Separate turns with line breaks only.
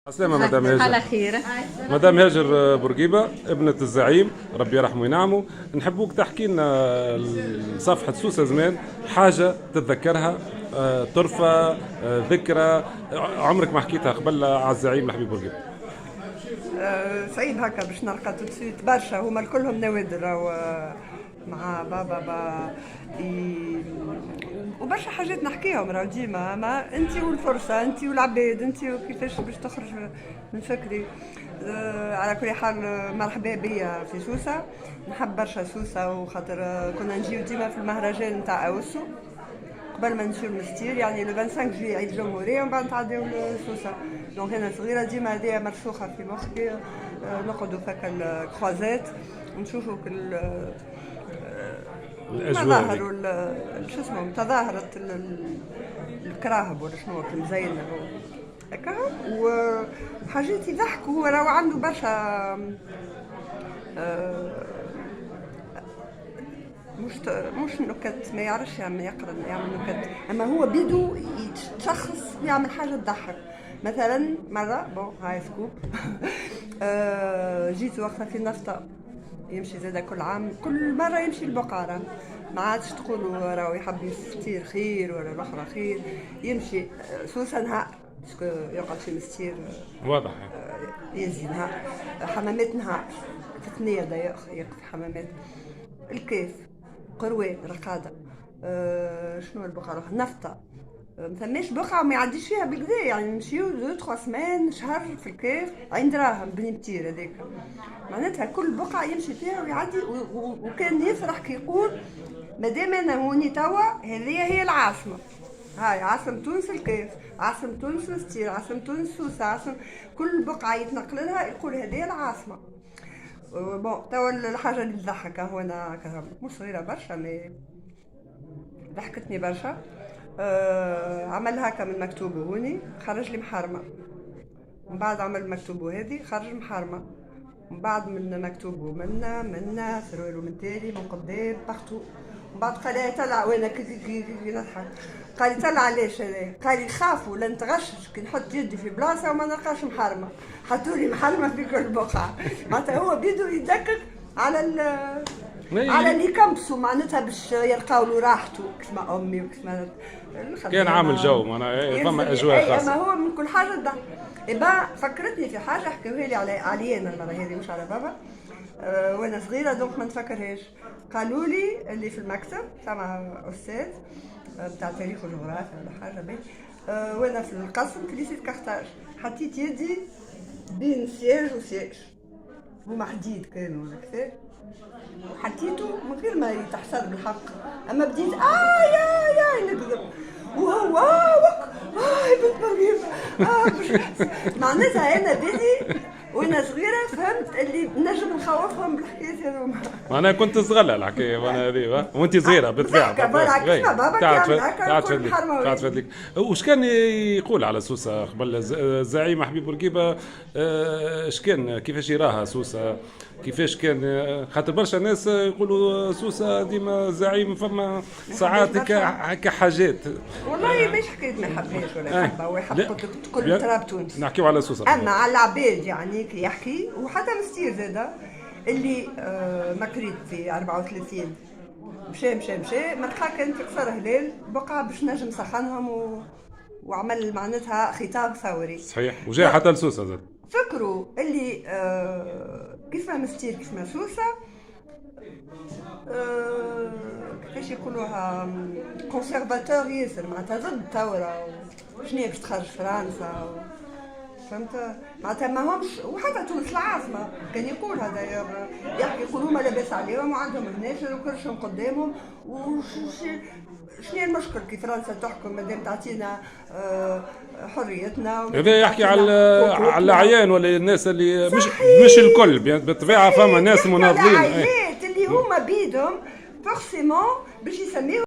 السلامة مدام هاجر.
على خير.
مدام هاجر بورقيبة ابنة الزعيم ربي يرحمه وينعمه، نحبوك تحكي لنا صفحة سوسة زمان حاجة تتذكرها، طرفة، ذكرى عمرك ما حكيتها قبل على الزعيم الحبيب بورقيبة.
صعيب هكا باش نلقى تسويت برشا، هما كلهم نوادر مع بابا وبرشا حاجات نحكيهم راهو ديما، ما انت والفرصه انت والعباد انت وكيفاش باش تخرج من فكري. على كل حال مرحبا بيا في سوسه، نحب برشا سوسه وخاطر كنا نجيو ديما في المهرجان نتاع اوسو قبل ما نمشيو للمستير، يعني لو 25 جوي عيد الجمهوريه ومن بعد نتعداو لسوسه. دونك انا صغيره ديما هذيا مرسوخه في مخي، نقعدوا فك الكروازات ونشوفوا المظاهر شو اسمه تظاهرة الكراهب ولا شنو المزينة هكا، وحاجات يضحكوا. هو راهو عنده برشا مش نكت، ما يعرفش يعمل نكت، اما هو بيدو يتشخص ويعمل حاجه تضحك. مثلا مره هاي سكوب جيت وقتها في النفطه، يمشي زاده كل عام كل مره يمشي البقاره، ما عادش تقولوا راهو يحب يستير خير ولا الاخرى خير، يمشي سوسه نهار باسكو يقعد في مستير
واضح.
يزي نهار، حمامات نهار في 2 دقائق يقف حمامات، الكيف قروان رقاده، شنو البقعه نفطه، ما ثماش بقعه ما يعديش فيها بالكدا، يعني نمشيو 2-3 سمان شهر في الكيف عين دراهم بني متير هذاك، معناتها كل بقعه يمشي فيها ويعدي، وكان يفرح كي يقول مادام انا هوني توا هذه هي العاصمه، هاي عاصمة تونس الكيف، عاصمة تونس مستير، عاصمة تونس سوسة، عاصمة كل بقعة يتنقل لها يقول هذه العاصمة. توا الحاجة اللي تضحك، هو انا مش صغيرة برشا مي ضحكتني برشا. عمل هكا من مكتوبه هوني خرج لي محرمة، من بعد عمل مكتوبه هذه خرج محرمة، من بعد من مكتوبه منا سروالو من تالي من قدام بارتو، من بعد قال لي طلع وانا كي نضحك، قال لي طلع علاش هذا، قال لي خافوا لا نتغشش كي نحط يدي في بلاصه وما نلقاش محرمه، حطوا لي محرمه في كل بقعه. معناتها هو بيدو يدقق على على اللي كمسوا معناتها باش يلقاو له راحته كما امي وكما
كان عامل جو معناها فما اجواء خاصه.
اما هو من كل حاجه تضحك. إبا فكرتني في حاجه حكوها لي علي انا المره هذه مش على بابا، وانا صغيره دونك ما نتفكرهاش. قالوا لي اللي في المكتب تاع استاذ بتاع تاريخ وجغرافيا ولا حاجه بين، وانا في القسم في ليسيت كارتاج حطيت يدي بين سياج وسياج، هما حديد كانوا ولا كذا، وحكيته من غير ما يتحسب بالحق، اما بديت يا نكذب، وهو وك بنت مريم معناتها انا بدي وانا صغيره فهمت اللي نجم نخوفهم بالحكايات هذوما.
انا كنت صغيره الحكايه وانا هذه وانت صغيره بالطبيعه.
بابا
قاعد فات لك. وش كان يقول على سوسه قبل الزعيم حبيب بورقيبه؟ اش كان كيفاش يراها سوسه؟ كيفاش كان؟ خاطر برشا ناس يقولوا سوسه ديما زعيم، فما ساعات هكا حاجات.
والله مش حكايه ما يحبهاش ولا يحبها، هو يحب كل تراب تونس.
نحكيو على سوسه
اما على العباد يعني كي يحكي، وحتى مستير زاده اللي مكريت في 34 مشى ما لقى كان في قصر هلال بقى باش نجم سخنهم وعمل معناتها خطاب ثوري.
صحيح، وجاء حتى لسوسه زاد.
فكروا اللي كيف ما مستير كيف ما سوسه، كيفاش يقولوها كونسيرفاتور ياسر، معناتها ضد الثوره شنو باش تخرج فرنسا فهمت، معناتها ما همش، وحتى تونس العاصمه كان يقول هذا يحكي يقولوا ما لاباس عليهم وعندهم هناش وكرشهم قدامهم، شنو المشكل كي فرنسا تحكم مادام تعطينا حريتنا.
هذا يحكي على العيان ولا الناس اللي مش الكل بالطبيعه، فما ناس مناضلين
اللي هما بيدهم فورسيمون باش يسميهم